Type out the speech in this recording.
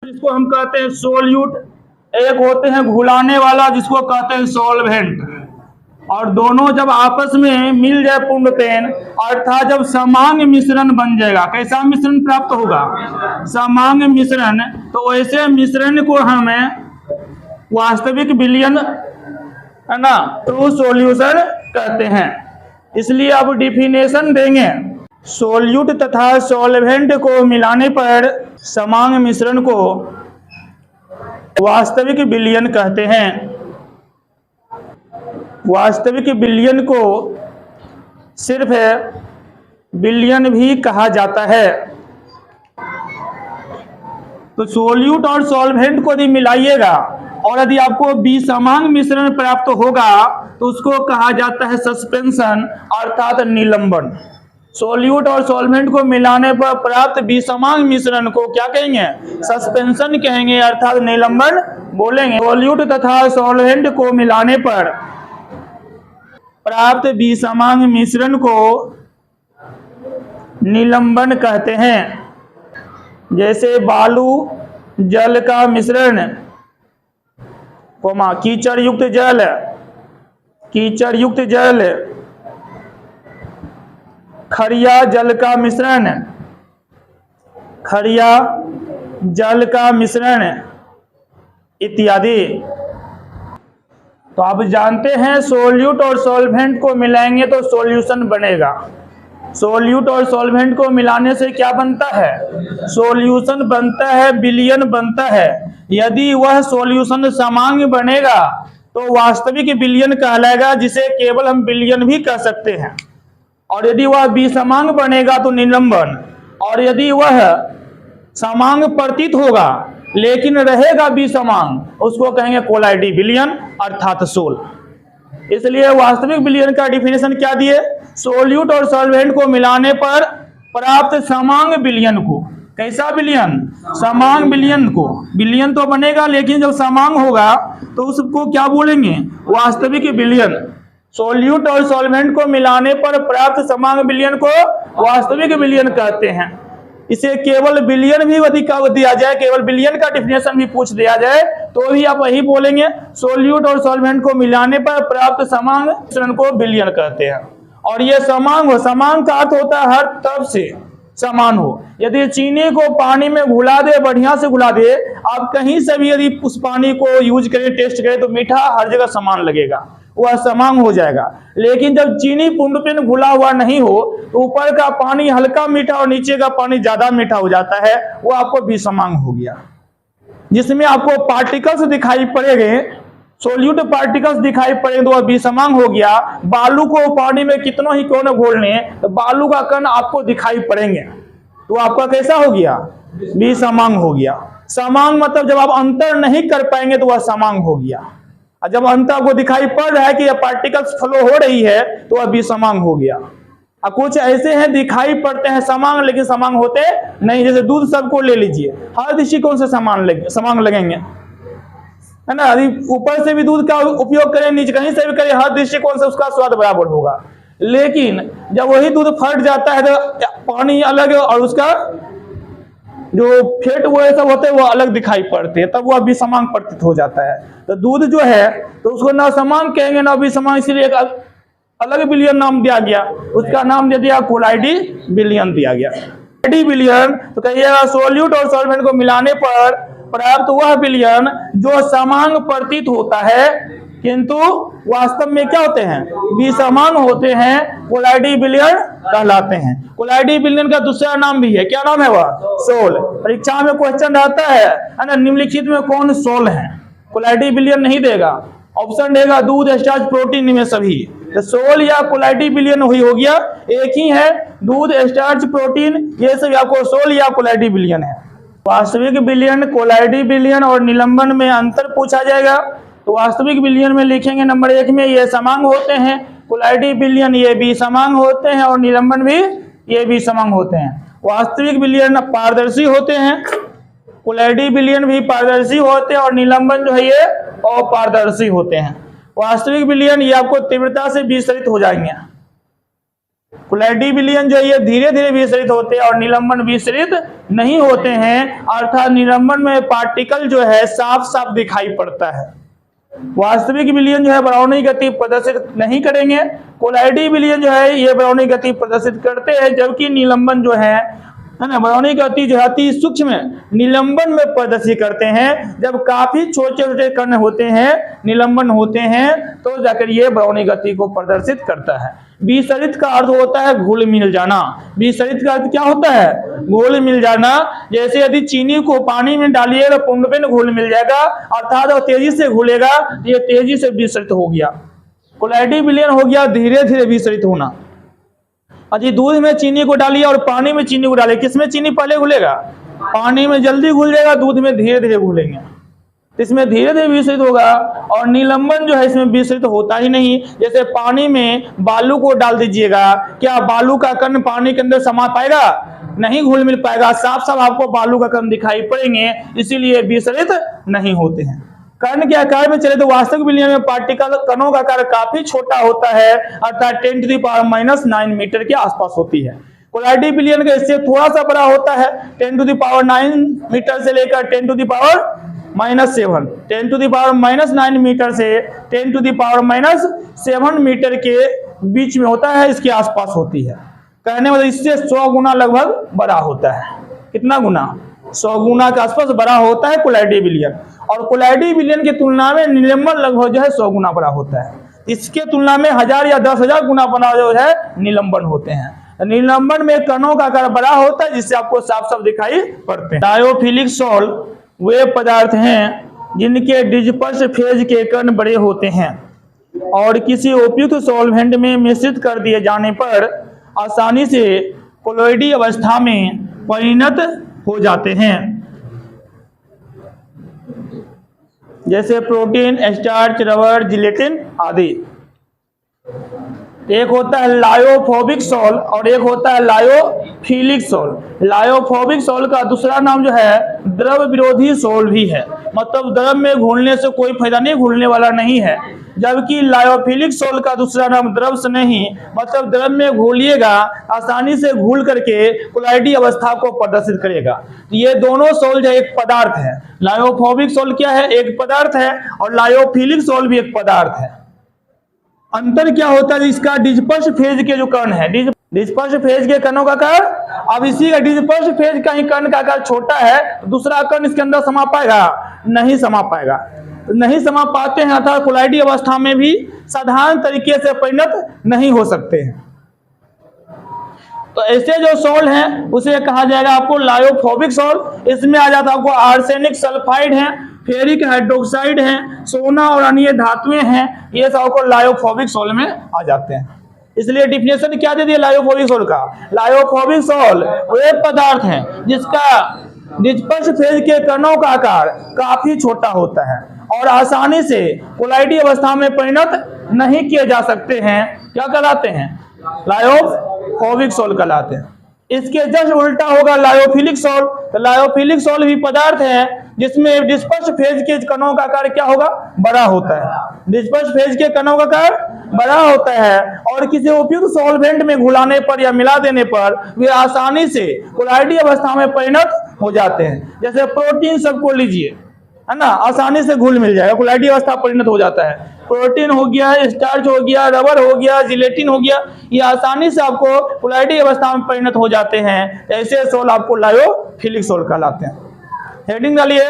जिसको हम कहते हैं सोल्यूट, एक होते हैं घुलाने वाला जिसको कहते हैं सॉल्वेंट। और दोनों जब आपस में मिल जाए पूर्णतेन अर्थात जब समांग मिश्रण बन जाएगा, कैसा मिश्रण प्राप्त होगा? समांग मिश्रण। तो ऐसे मिश्रण को हमें वास्तविक विलयन है ना, ट्रू सॉल्यूशन कहते हैं। इसलिए अब डिफिनेशन देंगे। सोल्यूट तथा सॉल्वेंट को मिलाने पर समांग मिश्रण को वास्तविक विलयन कहते हैं। वास्तविक विलयन को सिर्फ विलयन भी कहा जाता है। तो सोल्यूट और सॉल्वेंट को यदि मिलाइएगा और यदि आपको विसमांग मिश्रण प्राप्त होगा तो उसको कहा जाता है सस्पेंशन अर्थात निलंबन। सोल्यूट और सॉल्वेंट को मिलाने पर प्राप्त विसमांग मिश्रण को क्या कहेंगे? सस्पेंशन कहेंगे अर्थात निलंबन बोलेंगे। सोल्यूट तथा सॉल्वेंट को मिलाने पर प्राप्त विसमांग मिश्रण को निलंबन कहते हैं। जैसे बालू जल का मिश्रण, कीचड़ युक्त जल, कीचड़ युक्त जल, खरिया जल का मिश्रण, खरिया जल का मिश्रण इत्यादि। तो आप जानते हैं सोल्यूट और सॉल्वेंट को मिलाएंगे तो सॉल्यूशन बनेगा। सोल्यूट और सॉल्वेंट को मिलाने से क्या बनता है? सॉल्यूशन बनता है, विलयन बनता है। यदि वह सॉल्यूशन समांग बनेगा तो वास्तविक विलयन कहलाएगा, जिसे केवल हम विलयन भी कह सकते हैं। और यदि वह विसमांग बनेगा तो निलंबन। और यदि वह समांग प्रतीत होगा लेकिन रहेगा विसमांग, उसको कहेंगे कोलाइडी विलयन अर्थात सोल। इसलिए वास्तविक विलयन का डिफिनेशन क्या दिए? सोल्यूट और सॉल्वेंट को मिलाने पर प्राप्त समांग विलयन को, कैसा विलयन? समांग विलयन को। विलयन तो बनेगा लेकिन जब समांग होगा तो उसको क्या बोलेंगे? वास्तविक विलयन। सोल्यूट और सॉल्वेंट को मिलाने पर प्राप्त समांग विलयन को वास्तविक विलयन कहते हैं। इसे केवल विलयन भी दिया जाए, केवल विलयन का डिफिनेशन भी पूछ दिया जाए तो भी आप वही बोलेंगे, सोल्यूट और सॉल्वेंट को मिलाने पर प्राप्त समांग मिश्रण को विलयन कहते हैं। और ये समांग हो, समांग का अर्थ होता है हर तरफ से समान हो। यदि चीनी को पानी में घुला दे, बढ़िया से घुला दे, आप कहीं से भी यदि उस पानी को यूज करें, टेस्ट करें तो मीठा हर जगह समान लगेगा, वह समांग हो जाएगा। लेकिन जब चीनी पूर्णतः घुला हुआ नहीं हो तो ऊपर का पानी हल्का मीठा और नीचे का पानी ज्यादा मीठा हो जाता है, वो आपको विसमांग हो गया। जिसमें आपको पार्टिकल्स दिखाई पड़ेंगे, सोल्यूट पार्टिकल्स दिखाई पड़ेंगे तो वह विसमांग हो गया। बालू को पानी में कितना ही क्यों न घोल लें तो बालू का कण आपको दिखाई पड़ेंगे तो आपका कैसा हो गया? विसमांग हो गया। समांग मतलब जब आप अंतर नहीं कर पाएंगे तो वह समांग हो गया। जब अंतर को दिखाई पड़ रहा है कि यह पार्टिकल्स फ्लो हो रही है तो वह विसमांग हो गया। कुछ ऐसे हैं दिखाई पड़ते हैं समांग लेकिन समांग होते नहीं। जैसे दूध सबको ले लीजिए, हर दृष्टिकोण से समांग लगेंगे, है ना। यदि ऊपर से भी दूध का उपयोग करें, नीचे कहीं से भी करें, हर दृष्टिकोण से उसका स्वाद बराबर होगा। लेकिन जब वही दूध फट जाता है तो पानी अलग और उसका जो फेट वो सब होते हैं वो अलग दिखाई पड़ते हैं, तब वह विसमांग प्रतीत हो जाता है। तो दूध जो है तो उसको ना समांग कहेंगे ना विसमांग, इसलिए एक अलग विलयन नाम दिया गया, उसका नाम दे दिया कोलाइडी विलयन दिया गया। कोलाइडी विलयन तो कहिएगा सोल्यूट और सॉल्वेंट को मिलाने पर प्राप्त वह विलयन जो समांग प्रतीत होता है किंतु वास्तव में क्या होते हैं? विसमांग होते हैं, कोलाइडी विलयन कहलाते हैं। कोलाइडी विलयन का दूसरा नाम भी है, क्या नाम है वह? सोल। परीक्षा में क्वेश्चन रहता है ना, निम्नलिखित में कौन सोल है? कोलाइडी विलयन नहीं देगा, ऑप्शन देगा दूध, स्टार्च, प्रोटीन में सभी। तो सोल या कोलाइडी विलयन हो गया, एक ही है, दूध, स्टार्च, प्रोटीन, ये सब आपको सोल या कोलाइडी विलयन है। वास्तविक विलयन, कोलाइडी विलयन और निलंबन में अंतर पूछा जाएगा तो वास्तविक विलयन में लिखेंगे नंबर 1 में ये समांग होते हैं, कोलाइडी विलयन ये भी समान होते हैं और निलंबन भी ये भी समान होते हैं। वास्तविक विलयन पारदर्शी होते हैं, कोलाइडी विलयन भी पारदर्शी होते हैं और निलंबन जो है ये अपारदर्शी होते हैं। वास्तविक विलयन ये आपको तीव्रता से विस्तृत हो जाएंगे। कोलाइडी विलयन जो है ये धीरे धीरे विसरित होते हैं और निलंबन विसरित नहीं होते हैं, अर्थात निलंबन में पार्टिकल जो है साफ साफ दिखाई पड़ता है। वास्तविक विलयन जो है बरौनी गति प्रदर्शित नहीं करेंगे, कोलाइडी विलयन जो है ये बरौनी गति प्रदर्शित करते हैं, जबकि निलंबन जो है ना, बरौनी गति जो है अति सूक्ष्म निलंबन में प्रदर्शित करते हैं। जब काफी छोटे छोटे कण होते हैं, निलंबन होते हैं, तो जाकर ये बरौनी गति को प्रदर्शित करता है। विसरित का अर्थ होता है घुल मिल जाना। विसरित का अर्थ क्या होता है? घुल मिल जाना। जैसे यदि चीनी को पानी में डालिएगा तो पुण्य में घुल मिल जाएगा, अर्थात वो तेजी से घुलेगा, ये तेजी से विसरित हो गया। कोलाइडी विलयन हो गया धीरे धीरे विसरित होना। अजी दूध में चीनी को डालिए और पानी में चीनी को डालिए, किसमें चीनी पहले घुलेगा? पानी में जल्दी घुल जाएगा, दूध में धीरे धीरे घुलेंगे, इसमें धीरे धीरे विसरित होगा। और निलंबन जो है इसमें विसरित होता ही नहीं। जैसे पानी में बालू को डाल दीजिएगा, क्या बालू का कण पानी के अंदर समा पाएगा? नहीं घुल मिल पाएगा, साफ साफ आपको बालू का कण दिखाई पड़ेंगे, इसीलिए विसरित नहीं होते हैं। कण के आकार में चले तो वास्तविक विलयन में पार्टिकल कणों का आकार काफी छोटा होता है, अर्थात 10⁻⁹ मीटर के आसपास होती है। कोलाइडी विलयन का इससे थोड़ा सा बड़ा होता है, 10⁹ मीटर से लेकर 10⁻⁻⁷ 10⁻⁹ मीटर से 10⁻⁷ मीटर के बीच में होता है, इसके आसपास होती है। कहने मतलब इससे 100 गुना लगभग बड़ा होता है। कितना गुना? 100 गुना के आसपास बड़ा होता है कोलाइडी विलयन। और कोलाइडी विलयन की तुलना में निलंबन लगभग जो है 100 गुना बड़ा होता है। इसके तुलना में 1000 या 10,000 गुना बड़ा जो है निलंबन होते हैं। निलंबन में कणों का आकार बड़ा होता है, जिससे आपको साफ साफ दिखाई पड़ते हैं। लायोफिलिक सॉल्व वे पदार्थ हैं जिनके डिस्पर्स फेज के कण बड़े होते हैं और किसी उपयुक्त सॉल्वेंट में मिश्रित कर दिए जाने पर आसानी से कोलॉइडी अवस्था में परिणत हो जाते हैं, जैसे प्रोटीन, स्टार्च, रबर, जिलेटिन आदि। एक होता है लायोफोबिक सॉल्व और एक होता है लायोफिलिक सॉल्व। लायोफोबिक सॉल्व का दूसरा नाम जो है द्रव विरोधी सॉल्व भी है, मतलब द्रव में घुलने से कोई फायदा नहीं, घुलने वाला नहीं है। जबकि लायोफिलिक सॉल्व का दूसरा नाम द्रव से नहीं, मतलब द्रव में घोलिएगा आसानी से घुल करके कोलॉइडी अवस्था को प्रदर्शित करेगा। ये दोनों सॉल्व एक पदार्थ है। लायोफोबिक सॉल्व क्या है? एक पदार्थ है, और लायोफिलिक सॉल्व भी एक पदार्थ है। अंतर क्या होता है? इसका डिस्पर्स फेज के जो कण है, डिस्पर्स फेज के कणों का आकार, अब इसी का डिस्पर्स फेज का ही कण का आकार छोटा है, तो दूसरा कण इसके अंदर समा पाएगा? नहीं समा पाएगा, नहीं समा पाते हैं, अर्थात कोलॉइडी अवस्था में भी साधारण तरीके से परिणत नहीं हो सकते हैं। तो ऐसे जो सॉल्ट हैं उसे कहा जाएगा आपको लायोफोबिक सॉल्ट। इसमें आ जाता है आपको आर्सेनिक सल्फाइड है, फेरिक हाइड्रोक्साइड है, सोना और अन्य धातुएं हैं, ये सब को लायोफोबिक सॉल्ट में आ जाते हैं। इसलिए डिफिनेशन क्या दे दिया लायोफोबिक सॉल्ट का? लायोफोबिक सॉल्ट वो एक पदार्थ है जिसका डिस्पर्स फेज के कणों का आकार काफी छोटा होता है और आसानी से कोलॉइडी अवस्था में परिणत नहीं किए जा सकते हैं। क्या कहलाते हैं? लायोफोबिक सॉल्ट कहलाते हैं। इसके जस्ट उल्टा होगा लायोफिलिक सॉल्ट। तो लायोफिलिक सॉल्ट भी पदार्थ है जिसमें डिस्पर्स फेज के कणों का आकार क्या होगा? बड़ा होता है। डिस्पर्स फेज के कणों का आकार बड़ा होता है और किसी उपयुक्त सॉल्वेंट में घुलाने पर या मिला देने पर वे आसानी से कोलॉइडी अवस्था में परिणत हो जाते हैं। जैसे प्रोटीन सबको लीजिए, है ना, आसानी से घुल मिल जाएगा, कोलॉइडी अवस्था परिणत हो जाता है। प्रोटीन हो गया, स्टार्च हो गया, रबर हो गया, जिलेटिन हो गया, ये आसानी से आपको कोलॉइडी अवस्था में परिणत हो जाते हैं। ऐसे सॉल्ट आपको लायोफिलिक सॉल्ट कहलाते हैं। हेडिंग डालिए।